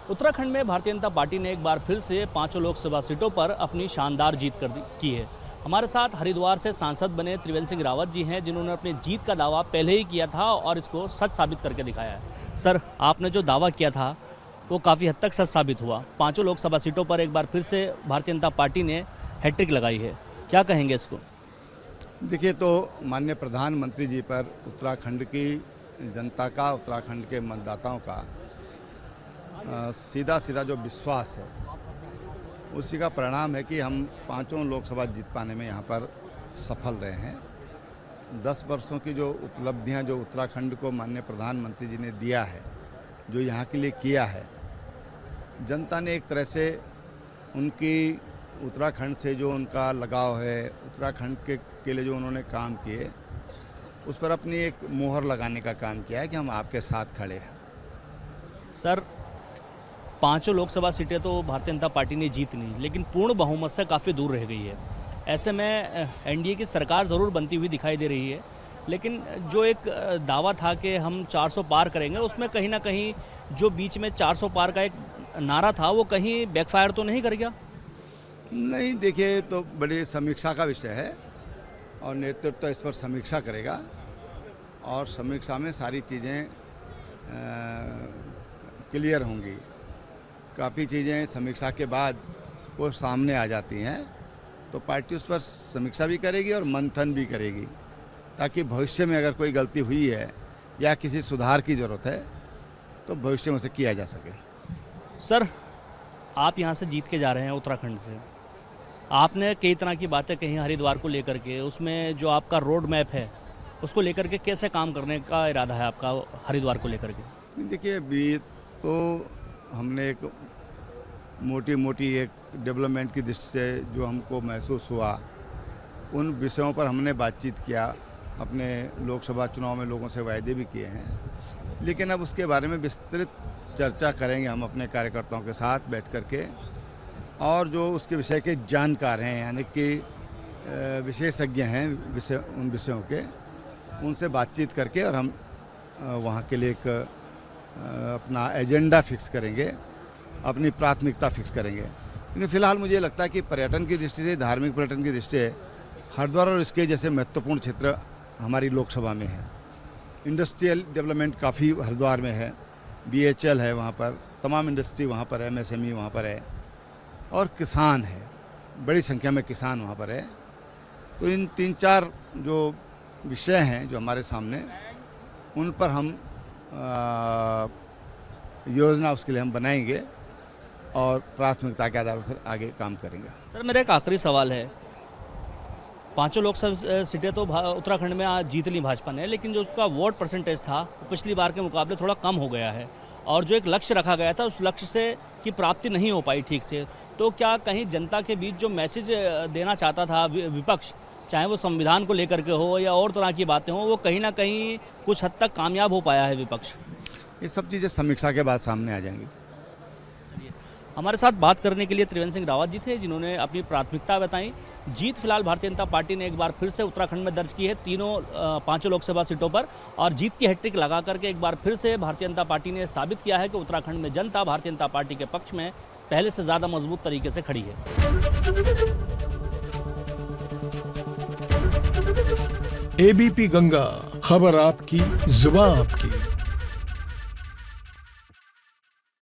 उत्तराखंड में भारतीय जनता पार्टी ने एक बार फिर से 5 लोकसभा सीटों पर अपनी शानदार जीत की है। हमारे साथ हरिद्वार से सांसद बने त्रिवेंद्र सिंह रावत जी हैं, जिन्होंने अपनी जीत का दावा पहले ही किया था और इसको सच साबित करके दिखाया है। सर, आपने जो दावा किया था वो काफ़ी हद तक सच साबित हुआ। 5 लोकसभा सीटों पर एक बार फिर से भारतीय जनता पार्टी ने हैट्रिक लगाई है, क्या कहेंगे इसको? देखिए, तो माननीय प्रधानमंत्री जी पर उत्तराखंड की जनता का, उत्तराखंड के मतदाताओं का सीधा सीधा जो विश्वास है, उसी का परिणाम है कि हम 5 लोकसभा जीत पाने में यहाँ पर सफल रहे हैं। 10 वर्षों की जो उपलब्धियाँ जो उत्तराखंड को माननीय प्रधानमंत्री जी ने दिया है, जो यहाँ के लिए किया है, जनता ने एक तरह से उनकी उत्तराखंड से जो उनका लगाव है, उत्तराखंड के लिए जो उन्होंने काम किए, उस पर अपनी एक मोहर लगाने का काम किया है कि हम आपके साथ खड़े हैं। सर, 5 लोकसभा सीटें तो भारतीय जनता पार्टी ने जीत ली, लेकिन पूर्ण बहुमत से काफ़ी दूर रह गई है। ऐसे में एनडीए की सरकार ज़रूर बनती हुई दिखाई दे रही है, लेकिन जो एक दावा था कि हम 400 पार करेंगे, उसमें कहीं ना कहीं जो बीच में 400 पार का एक नारा था, वो कहीं बैकफायर तो नहीं कर गया? नहीं, देखिए, तो बड़ी समीक्षा का विषय है और नेतृत्व तो इस पर समीक्षा करेगा और समीक्षा में सारी चीज़ें क्लियर होंगी। काफ़ी चीज़ें समीक्षा के बाद वो सामने आ जाती हैं, तो पार्टी उस पर समीक्षा भी करेगी और मंथन भी करेगी, ताकि भविष्य में अगर कोई गलती हुई है या किसी सुधार की ज़रूरत है तो भविष्य में उसे किया जा सके। सर, आप यहाँ से जीत के जा रहे हैं उत्तराखंड से। आपने कई तरह की बातें कही हरिद्वार को लेकर के, उसमें जो आपका रोड मैप है उसको लेकर के कैसे काम करने का इरादा है आपका हरिद्वार को लेकर के? देखिए, अभी तो हमने एक मोटी एक डेवलपमेंट की दृष्टि से जो हमको महसूस हुआ, उन विषयों पर हमने बातचीत किया। अपने लोकसभा चुनाव में लोगों से वायदे भी किए हैं, लेकिन अब उसके बारे में विस्तृत चर्चा करेंगे हम अपने कार्यकर्ताओं के साथ बैठ कर के, और जो उसके विषय के जानकार हैं, यानी कि विशेषज्ञ हैं उन विषयों के, उनसे बातचीत करके और हम वहाँ के लिए एक अपना एजेंडा फिक्स करेंगे, अपनी प्राथमिकता फिक्स करेंगे। क्योंकि फ़िलहाल मुझे लगता है कि पर्यटन की दृष्टि से, धार्मिक पर्यटन की दृष्टि से हरिद्वार और इसके जैसे महत्वपूर्ण क्षेत्र हमारी लोकसभा में है। इंडस्ट्रियल डेवलपमेंट काफ़ी हरिद्वार में है, BHL है वहाँ पर, तमाम इंडस्ट्री वहाँ पर है, MSME वहाँ पर है, और किसान है, बड़ी संख्या में किसान वहाँ पर है। तो इन 3-4 जो विषय हैं जो हमारे सामने, उन पर हम योजना उसके लिए हम बनाएंगे और प्राथमिकता के आधार पर आगे काम करेंगे। सर, मेरा एक आखिरी सवाल है। 5 लोकसभा सीटें तो उत्तराखंड में आज जीत ली भाजपा ने, लेकिन जो उसका वोट परसेंटेज था वो पिछली बार के मुकाबले थोड़ा कम हो गया है, और जो एक लक्ष्य रखा गया था उस लक्ष्य से की प्राप्ति नहीं हो पाई ठीक से। तो क्या कहीं जनता के बीच जो मैसेज देना चाहता था विपक्ष, चाहे वो संविधान को लेकर के हो या और तरह की बातें हो, वो कहीं ना कहीं कुछ हद तक कामयाब हो पाया है विपक्ष? ये सब चीज़ें समीक्षा के बाद सामने आ जाएंगी। हमारे साथ बात करने के लिए त्रिवेंद्र सिंह रावत जी थे, जिन्होंने अपनी प्राथमिकता बताई। जीत फिलहाल भारतीय जनता पार्टी ने एक बार फिर से उत्तराखंड में दर्ज की है 5 लोकसभा सीटों पर, और जीत की हैट्रिक लगा करके एक बार फिर से भारतीय जनता पार्टी ने साबित किया है कि उत्तराखंड में जनता भारतीय जनता पार्टी के पक्ष में पहले से ज़्यादा मजबूत तरीके से खड़ी है। ABP गंगा, खबर आपकी, जुबान आपकी।